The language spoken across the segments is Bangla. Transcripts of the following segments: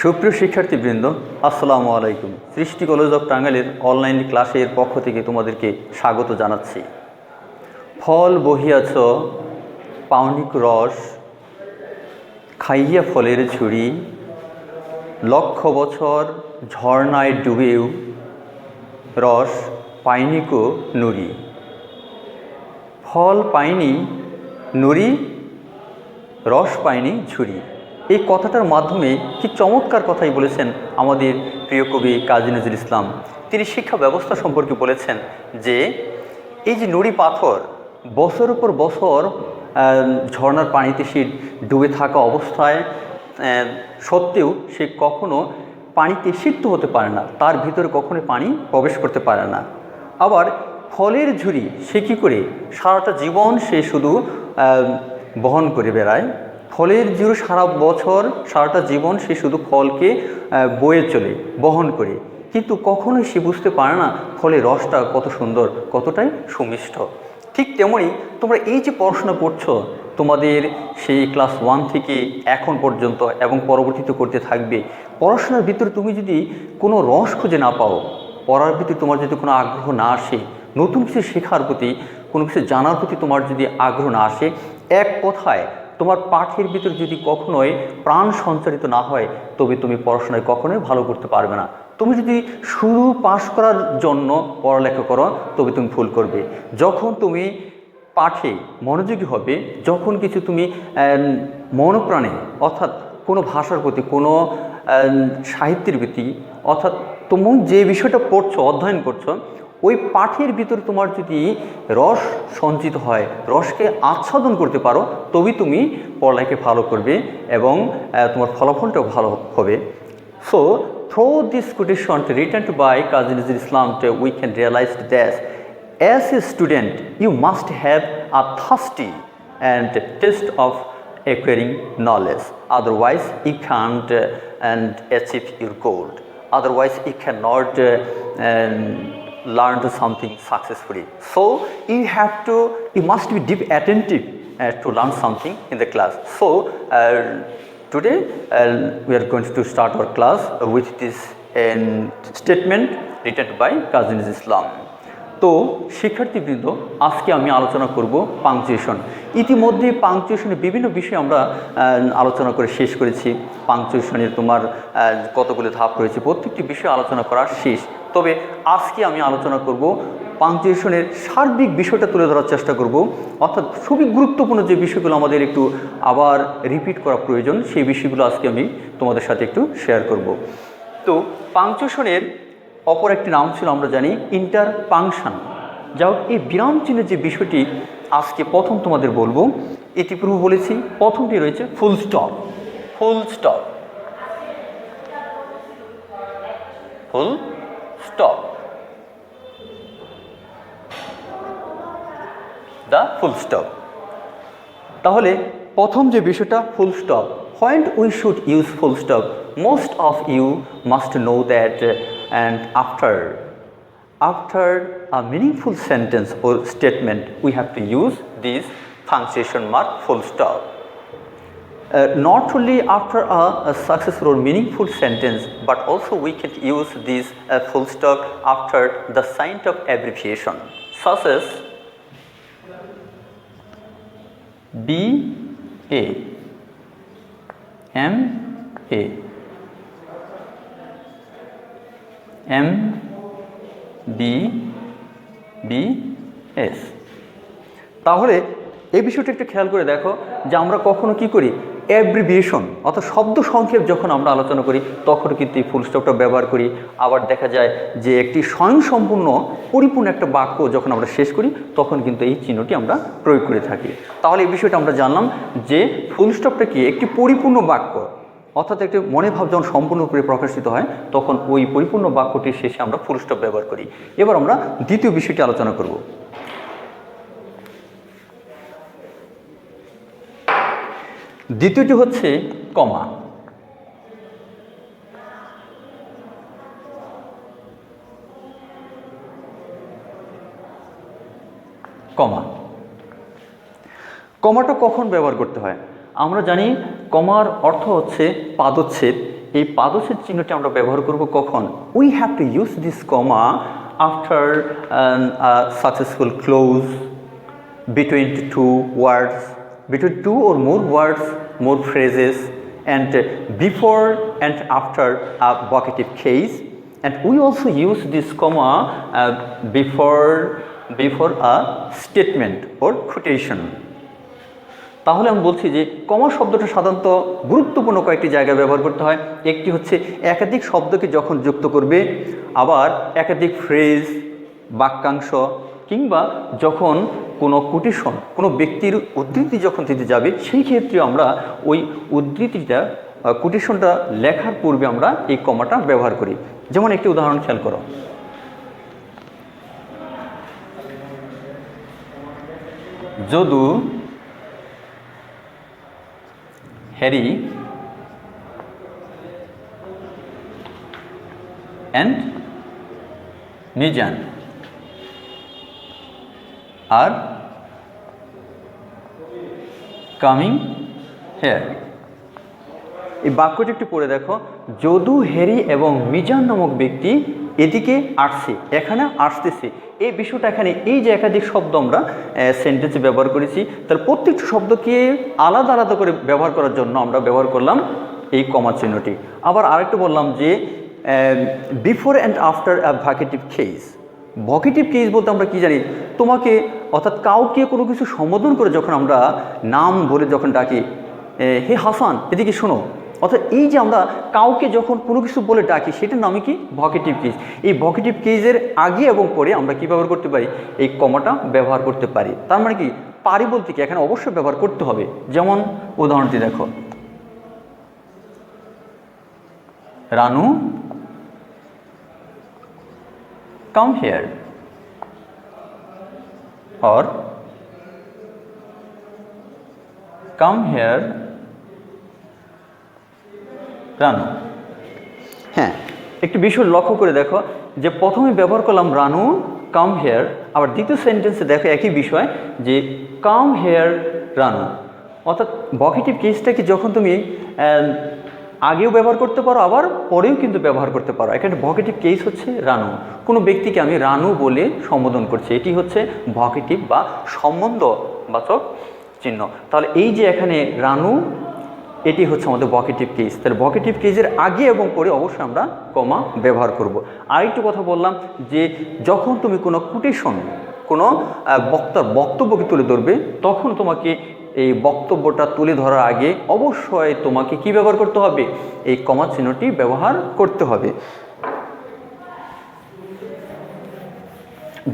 সুপ্রিয় শিক্ষার্থীবৃন্দ, আসসালামু আলাইকুম। সৃষ্টি কলেজ অফ টাঙ্গাইলের অনলাইন ক্লাসের পক্ষ থেকে তোমাদেরকে স্বাগত জানাচ্ছি। ফল বহিয়াছ পাউনিক রস, খাইয়া ফলের ঝুড়ি, লক্ষ বছর ঝর্ণায় ডুবেও রস পাইনিকো নুরি। ফল পাইনি নুরি, রস পাইনি ঝুড়ি। এই কথাটার মাধ্যমে কি চমৎকার কথাই বলেছেন আমাদের প্রিয় কবি কাজী নজরুল ইসলাম। তিনি শিক্ষা ব্যবস্থা সম্পর্কে বলেছেন যে এই যে নুড়ি পাথর বছরের পর বছর ঝর্ণার পানিতে সে ডুবে থাকা অবস্থায় সত্ত্বেও সে কখনো পানিতে সিক্ত হতে পারে না, তার ভিতরে কখনোই পানি প্রবেশ করতে পারে না। আবার ফলের ঝুড়ি সে কী করে সারাটা জীবন সে শুধু বহন করে বেড়ায়। ফলের ঝুড়ি সারা বছর সারাটা জীবন সে শুধু ফলকে বয়ে চলে, বহন করে, কিন্তু কখনোই সে বুঝতে পারে না ফলের রসটা কত সুন্দর, কতটাই সুমিষ্ট। ঠিক তেমনই তোমরা এই যে পড়াশোনা করছো, তোমাদের সেই ক্লাস 1 থেকে এখন পর্যন্ত এবং পরবর্তীতে করতে থাকবে, পড়াশোনার ভিতরে তুমি যদি কোনো রস খুঁজে না পাও, পড়ার ভিতরে তোমার যদি কোনো আগ্রহ না আসে, নতুন কিছু শেখার প্রতি, কোনো কিছু জানার প্রতি তোমার যদি আগ্রহ না আসে, এক কথায় তোমার পাঠের ভিতর যদি কখনোই প্রাণ সঞ্চারিত না হয়, তবে তুমি পড়াশোনায় কখনোই ভালো করতে পারবে না। তুমি যদি শুধু পাশ করার জন্য পড়ালেখা করো, তবে তুমি ভুল করবে। যখন তুমি পাঠে মনোযোগী হবে, যখন কিছু তুমি মনপ্রাণে, অর্থাৎ কোনো ভাষার প্রতি, কোনো সাহিত্যের প্রতি, অর্থাৎ তুমি যে বিষয়টা পড়ছো, অধ্যয়ন করছো, ওই পাঠের ভিতরে তোমার যদি রস সঞ্চিত হয়, রসকে আচ্ছাদন করতে পারো, তবেই তুমি পড়ালেখা ভালো করবে এবং তোমার ফলাফলটাও ভালো হবে। So through this quotation written by Kazi Nazrul Islam, we can realize that as a student you must have a thirsty and taste of acquiring knowledge, otherwise you can't and achieve your goal, otherwise you cannot learn to something successfully. So you must be deep attentive to learn something in the class. So today we are going to start our class with this statement written by Kazi Nazrul Islam. তো শিক্ষার্থীবৃন্দ, আজকে আমি আলোচনা করব পাংচুয়েশন। ইতিমধ্যে পাংচুয়েশনের বিভিন্ন বিষয় আমরা আলোচনা করে শেষ করেছি। পাংচুয়েশনের তোমার কতগুলো ধাপ রয়েছে, প্রত্যেকটি বিষয় আলোচনা করা শেষ। তবে আজকে আমি আলোচনা করব পাংচুয়েশনের সার্বিক বিষয়টা তুলে ধরার চেষ্টা করব, অর্থাৎ খুবই গুরুত্বপূর্ণ যে বিষয়গুলো আমাদের একটু আবার রিপিট করা প্রয়োজন, সেই বিষয়গুলো আজকে আমি তোমাদের সাথে একটু শেয়ার করব। তো পাংচুয়েশনের অপর একটি নাম ছিল, আমরা জানি, ইন্টারপাংশন। যাই হোক, এই বিরাম চিহ্নের যে বিষয়টি আজকে প্রথম তোমাদের বলবো, ইতিপূর্বে বলেছি, প্রথমটি রয়েছে full stop. Full stop, full stop, the full stop. তাহলে প্রথম যে বিষয়টা full stop, when we should use full stop, most of you must know that and after a meaningful sentence or statement we have to use this punctuation mark full stop. Not only after a successful or meaningful sentence, but also we can use this full stop after the sign of abbreviation, such as B.A. M.A. M.B.B.S. তাহলে এই বিষয়টা একটু খেয়াল করে দেখো যে আমরা কখনো কি করি, অ্যাব্রিভিয়েশন অর্থাৎ শব্দ সংক্ষেপ যখন আমরা আলোচনা করি, তখন কিন্তু এই ফুল স্টপটা ব্যবহার করি। আবার দেখা যায় যে একটি স্বয়ংসম্পূর্ণ পরিপূর্ণ একটা বাক্য যখন আমরা শেষ করি, তখন কিন্তু এই চিহ্নটি আমরা প্রয়োগ করে থাকি। তাহলে এই বিষয়টা আমরা জানলাম যে ফুল স্টপটা কি একটি পরিপূর্ণ বাক্য, অর্থাৎ একটি মনে ভাব যখন সম্পূর্ণরূপে প্রকাশিত হয়, তখন ওই পরিপূর্ণ বাক্যটির শেষে আমরা ফুল স্টপ ব্যবহার করি। এবার আমরা দ্বিতীয় বিষয়টি আলোচনা করব। দ্বিতীয়টি হচ্ছে কমা। কমা, কমাটা কখন ব্যবহার করতে হয়? আমরা জানি কমার অর্থ হচ্ছে পাদচ্ছেদ। এই পাদচ্ছেদ চিহ্নটি আমরা ব্যবহার করব কখন? We have to use this comma after successful close between two words, between two or more words, more phrases, and before and after a vocative case. And we also use this comma before a statement or quotation. তাহলে আমি বলছি যে কমা শব্দটা সাধারণত গুরুত্বপূর্ণ কয়েকটি জায়গায় ব্যবহার করতে হয়। একটি হচ্ছে একাধিক শব্দকে যখন যুক্ত করবে, আবার একাধিক ফ্রেজ, বাক্যাংশ, কিংবা যখন কোনো কোটেশন, কোনো ব্যক্তির উদ্ধৃতি যখন দিতে যাবে, সেই ক্ষেত্রে আমরা ওই উদ্ধৃতিটা কোটেশনটা লেখার পূর্বে আমরা এই কমাটা ব্যবহার করি। যেমন একটি উদাহরণ খেয়াল করো, Jadu Harry and Mijan are coming here. এই বাক্যটি একটু পড়ে দেখো, যদু, হ্যারি এবং মিজান নামক ব্যক্তি এদিকে আসছে, এখানে আসতেছে। এই বিষয়টা এখানে এই যে একাধিক শব্দ আমরা সেন্টেন্সে ব্যবহার করেছি, তার প্রত্যেকটি শব্দকে আলাদা আলাদা করে ব্যবহার করার জন্য আমরা ব্যবহার করলাম এই কমা চিহ্নটি। আবার আরেকটু বললাম যে before and after a vocative case. Vocative case বলতে আমরা কি জানি? তোমাকে অর্থাৎ কাউকে কোনো কিছু সম্বোধন করে যখন আমরা নাম বলে যখন ডাকি, হে হাসান এদিকে শোনো, অর্থাৎ এই যে আমরা কাউকে যখন কোনো কিছু বলে ডাকি, সেটার নামে কি? Vocative case. এই ভোকেটিভ কেসের আগে এবং পরে আমরা কি ব্যবহার করতে পারি? এই কমাটা ব্যবহার করতে পারি। তার মানে কি? পারি বলতে কি এখানে অবশ্যই ব্যবহার করতে হবে। যেমন উদাহরণটি দেখো, Ranu come here, or come here Ranu. হ্যাঁ, একটু বিষয় লক্ষ্য করে দেখো যে প্রথমে ব্যবহার করলাম রানু কাম হেয়ার, আবার দ্বিতীয় সেন্টেন্সে দেখো একই বিষয় যে কাম হেয়ার রানু। অর্থাৎ ভোকেটিভ কেসটাকে যখন তুমি আগেও ব্যবহার করতে পারো, আবার পরেও কিন্তু ব্যবহার করতে পারো। এখানে ভোকেটিভ কেস হচ্ছে রানু, কোনো ব্যক্তিকে আমি রানু বলে সম্বোধন করছি, এটি হচ্ছে ভোকেটিভ বা সম্বন্ধবাচক চিহ্ন। তাহলে এই যে এখানে রানু, এটি হচ্ছে আমাদের ভোকেটিভ কেস। তাহলে ভোকেটিভ কেসের আগে এবং পরে অবশ্যই আমরা কমা ব্যবহার করব। আরেকটু কথা বললাম যে যখন তুমি কোনো কোটেশন, কোনো বক্তার বক্তব্যকে তুলে ধরবে, তখন তোমাকে এই বক্তব্যটা তুলে ধরার আগে অবশ্যই তোমাকে কি ব্যবহার করতে হবে? এই কমা চিহ্নটি ব্যবহার করতে হবে।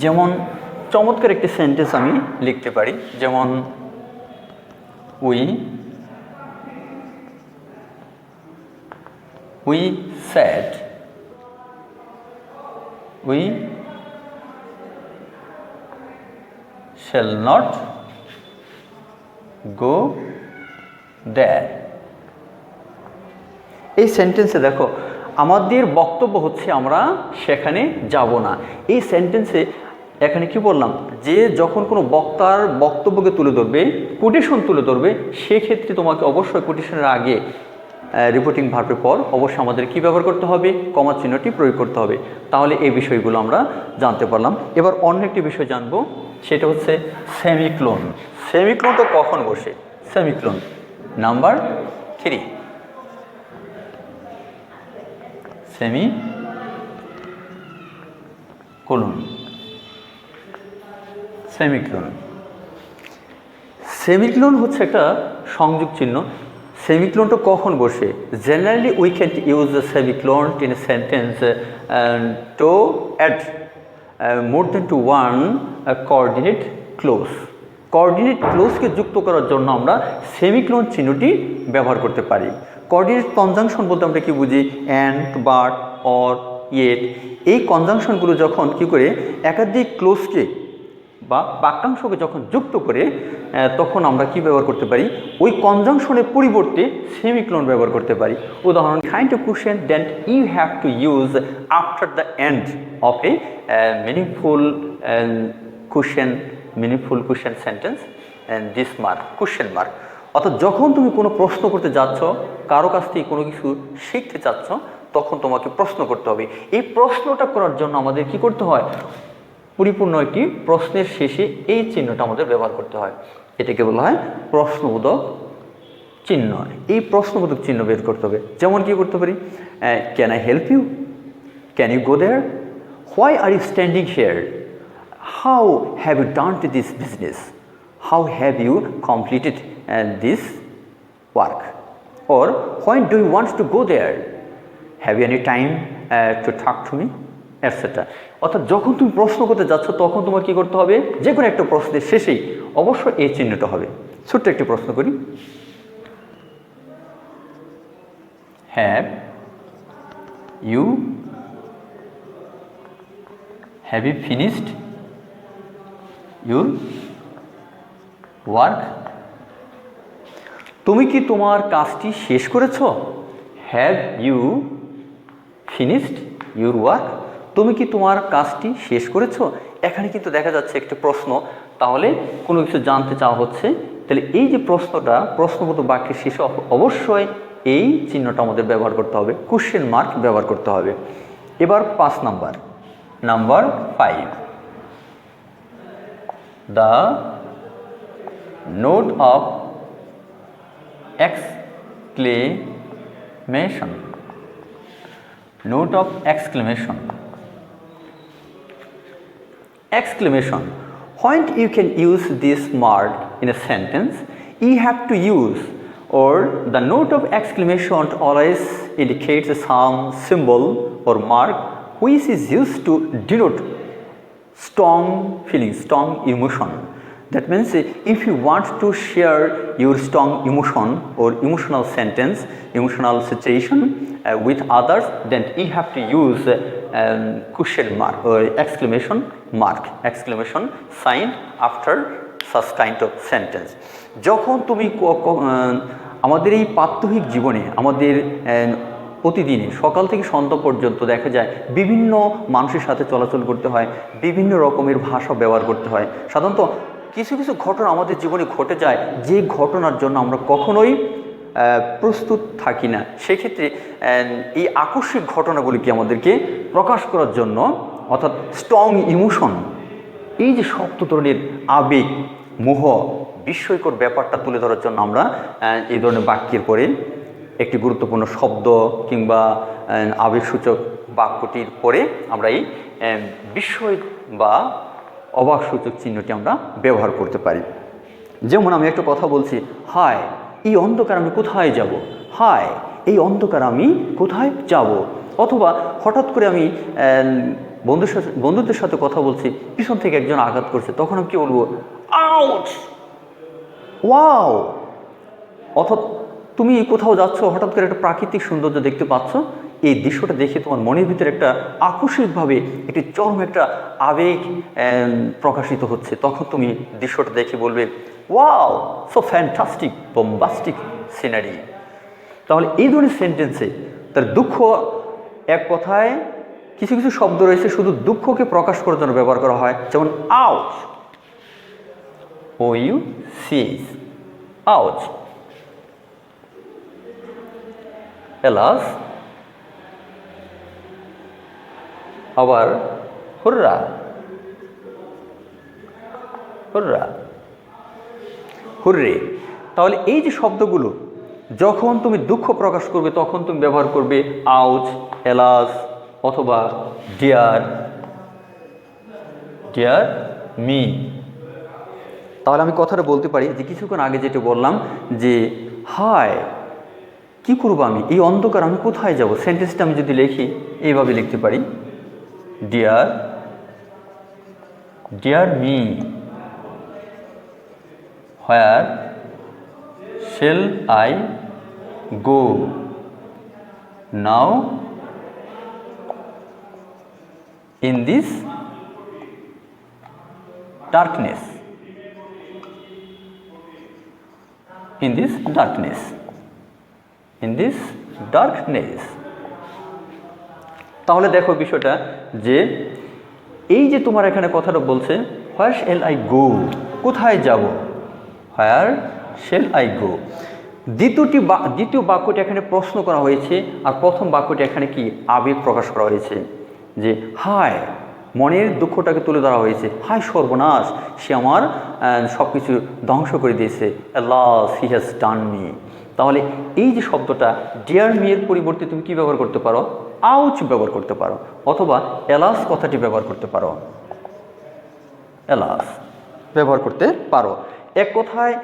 যেমন চমৎকার একটি সেন্টেন্স আমি লিখতে পারি, যেমন we said, we shall not go there. এই সেন্টেন্সে দেখো আমাদের বক্তব্য হচ্ছে আমরা সেখানে যাব না। এই সেন্টেন্সে এখানে কি বললাম যে যখন কোনো বক্তার বক্তব্যকে তুলে ধরবে, কোটেশন তুলে ধরবে, সেক্ষেত্রে তোমাকে অবশ্যই কোটেশনের আগে রিপোর্টিং ভার্বের পর অবশ্যই আমাদের কি ব্যবহার করতে হবে? কমা চিহ্নটি প্রয়োগ করতে হবে। তাহলে এই বিষয়গুলো আমরা জানতে পারলাম। এবার অন্য একটি বিষয় জানবো, সেটা হচ্ছে সেমিক্লোন। সেমিক্লোনটা কখন বসে? Semicolon number 3, semicolon. Semicolon, semicolon হচ্ছে একটা সংযোগ চিহ্ন। সেমিক্লোনটা কখন বসে? Generally we can use the semicolon in a sentence to add more than two one coordinate clause. Coordinate ক্লোজকে যুক্ত করার জন্য আমরা সেমিক্লোন চিহ্নটি ব্যবহার করতে পারি। কোঅর্ডিনেট কনজাংশন বলতে আমরা কি বুঝি? And, but, or, yet. এই কনজাংশনগুলো যখন কি করে একাধিক ক্লোজকে বা বাক্যাংশকে যখন যুক্ত করে, তখন আমরা কি ব্যবহার করতে পারি? ওই কনজাংশনের পরিবর্তে সেমিক্লোন ব্যবহার করতে পারি। উদাহরণ, kind of question that you have to use after the end of a meaningful question sentence, and this mark, question mark. অর্থাৎ যখন তুমি কোনো প্রশ্ন করতে যাচ্ছ, কারো কাছ থেকে কোনো কিছু শিখতে চাচ্ছ, তখন তোমাকে প্রশ্ন করতে হবে। এই প্রশ্নটা করার জন্য আমাদের কি করতে হয়? পরিপূর্ণ একটি প্রশ্নের শেষে এই চিহ্নটা আমাদের ব্যবহার করতে হয়। এটাকে বলা হয় প্রশ্নবোধক চিহ্ন। এই প্রশ্নবোধক চিহ্ন বের করতে হবে। যেমন কি করতে পারি? Can I help you? Can you go there? Why are you standing here? How have you done to this business? How have you completed this work? Or when do you want to go there? Have you any time to talk to me? Etcetera. অর্থাৎ যখন তুমি প্রশ্ন করতে যাচ্ছ তখন তোমার কী করতে হবে? যে কোনো একটা প্রশ্নের শেষেই অবশ্যই এই চিহ্নটা হবে। ছোট্ট একটি প্রশ্ন করি। Have you finished your work? তুমি কি তোমার কাজটি শেষ করেছ? Have you finished your work? তুমি কি তোমার কাজটি শেষ করেছো? এখানে কিন্তু দেখা যাচ্ছে একটা প্রশ্ন, তাহলে কোনো কিছু জানতে চাওয়া হচ্ছে। তাহলে এই যে প্রশ্নটা, প্রশ্নবোধক বাক্যের শেষে অবশ্যই এই চিহ্নটা আমাদের ব্যবহার করতে হবে, কোশ্চেন মার্ক ব্যবহার করতে হবে। এবার 5 number, number 5, the note of exclamation, note of exclamation. Exclamation. When you can use this mark in a sentence, you have to use, or the note of exclamation always indicates some symbol or mark which is used to denote strong feeling, strong emotion. That means if you want to share your strong emotion or emotional sentence, emotional situation with others, then you have to use question mark or exclamation mark, exclamation sign after such kind of sentence. যখন তুমি আমাদের এই প্রাত্যহিক জীবনে, আমাদের প্রতিদিনে সকাল থেকে সন্ধ্যা পর্যন্ত দেখা যায় বিভিন্ন মানুষের সাথে চলাচল করতে হয়, বিভিন্ন রকমের ভাষা ব্যবহার করতে হয়। সাধারণত কিছু কিছু ঘটনা আমাদের জীবনে ঘটে যায়, যে ঘটনার জন্য আমরা কখনোই প্রস্তুত থাকি না। সেক্ষেত্রে এই আকস্মিক ঘটনাগুলিকে আমাদেরকে প্রকাশ করার জন্য, অর্থাৎ স্ট্রং ইমোশন, এই যে শক্ত ধরনের আবেগ, মোহ, বিস্ময়কর ব্যাপারটা তুলে ধরার জন্য আমরা এই ধরনের বাক্যের পরে একটি গুরুত্বপূর্ণ শব্দ কিংবা আবেগসূচক বাক্যটির পরে আমরা এই বিস্ময় বা অবাকসূচক চিহ্নটি আমরা ব্যবহার করতে পারি। যেমন আমি একটা কথা বলছি, হায় এই অন্ধকার আমি কোথায় যাব? হায় এই অন্ধকার আমি কোথায় যাব? অথবা হঠাৎ করে আমি বন্ধুদের সাথে কথা বলছি, পিছন থেকে একজন আঘাত করছে, তখন আমি কী বলবো? আউচ! ওয়াও! অর্থাৎ তুমি কোথাও যাচ্ছ, হঠাৎ করে একটা প্রাকৃতিক সৌন্দর্য দেখতে পাচ্ছ, এই দৃশ্যটা দেখে তোমার মনের ভিতরে একটা আকস্মিকভাবে একটি চরম একটা আবেগ প্রকাশিত হচ্ছে, তখন তুমি দৃশ্যটা দেখে বলবে, ওয়াও, সো ফ্যান্টাস্টিক, বম্বাস্টিক সিনারি। তাহলে এই ধরনের সেন্টেন্সে তার দুঃখ, এক কথায় কিছু কিছু শব্দ রয়েছে শুধু দুঃখকে প্রকাশ করার জন্য ব্যবহার করা হয়, যেমন ouch, oh you seize, ouch. Alas, আবার হুররা, হুররা, হুররে। তাহলে এই যে শব্দগুলো যখন তুমি দুঃখ প্রকাশ করবে তখন তুমি ব্যবহার করবে আউচ, এলাস অথবা ডিয়ার, ডিয়ার মি। তাহলে আমি কথাটা বলতে পারি যে কিছুক্ষণ আগে যেটা বললাম যে হায় কি করবো আমি, এই অন্ধকার আমি কোথায় যাব, সেন্টেন্সটা আমি যদি লিখি এইভাবে লিখতে পারি, dear, dear me, where shall I go now in this darkness, in this darkness, in this darkness। তাহলে দেখো বিষয়টা যে এই যে তোমার এখানে কথাটা বলছে, where shall I go, কোথায় যাব, where শেল আই গো। দ্বিতীয় বাক্যটি এখানে প্রশ্ন করা হয়েছে, আর প্রথম বাক্যটি এখানে কি আবেগ প্রকাশ করা হয়েছে যে হায়, মনের দুঃখটাকে তুলে ধরা হয়েছে, হায় সর্বনাশ, সে আমার সব কিছু ধ্বংস করে দিয়েছে, loss he has done me. তাহলে এই যে শব্দটা ডিয়ার মি এর পরিবর্তে তুমি কি ব্যবহার করতে পারো? আউচ ব্যবহার করতে পারো, অথবা এলাস কথাটি ব্যবহার করতে পারো, এলাস ব্যবহার করতে পারো। এক কথায়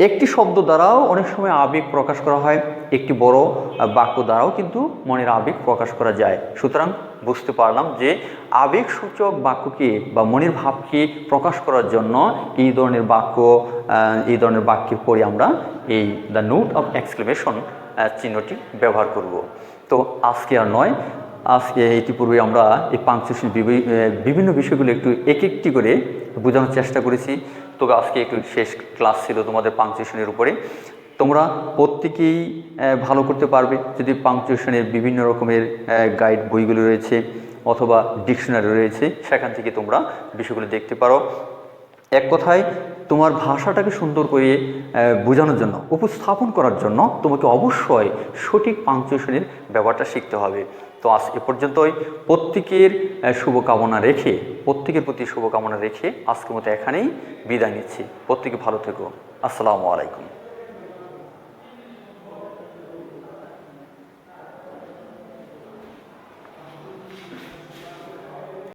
একটি শব্দ দ্বারাও অনেক সময় আবেগ প্রকাশ করা হয়, একটি বড় বাক্য দ্বারাও কিন্তু মনের আবেগ প্রকাশ করা যায়। সুতরাং বুঝতে পারলাম যে আবেগসূচক বাক্যকে বা মনের ভাবকে প্রকাশ করার জন্য এই ধরনের বাক্যের পরে আমরা এই দ্য নোট অফ এক্সক্লেমেশন চিহ্নটি ব্যবহার করব। তো আজকে আর নয়, আজকে ইতিপূর্বে আমরা এই পাংচুয়েশন বিভিন্ন বিষয়গুলো একটু একটি করে বোঝানোর চেষ্টা করেছি। তবে আজকে একটু শেষ ক্লাস ছিল তোমাদের পাংচুয়েশনের উপরে। তোমরা প্রত্যেকেই ভালো করতে পারবে যদি পাংচুয়েশনের বিভিন্ন রকমের গাইড বইগুলো রয়েছে অথবা ডিকশনারি রয়েছে, সেখান থেকে তোমরা বিষয়গুলো দেখতে পারো। এক কথায় তোমার ভাষাটাকে সুন্দর করে বোঝানোর জন্য, উপস্থাপন করার জন্য তোমাকে অবশ্যই সঠিক পাংচুয়েশনের ব্যাপারটা শিখতে হবে। তো আজ এ পর্যন্তই। প্রত্যেকের প্রতি শুভকামনা রেখে আজকের মতো এখানেই বিদায় নিচ্ছি। প্রত্যেকে ভালো থেকো। আসসালামু আলাইকুম।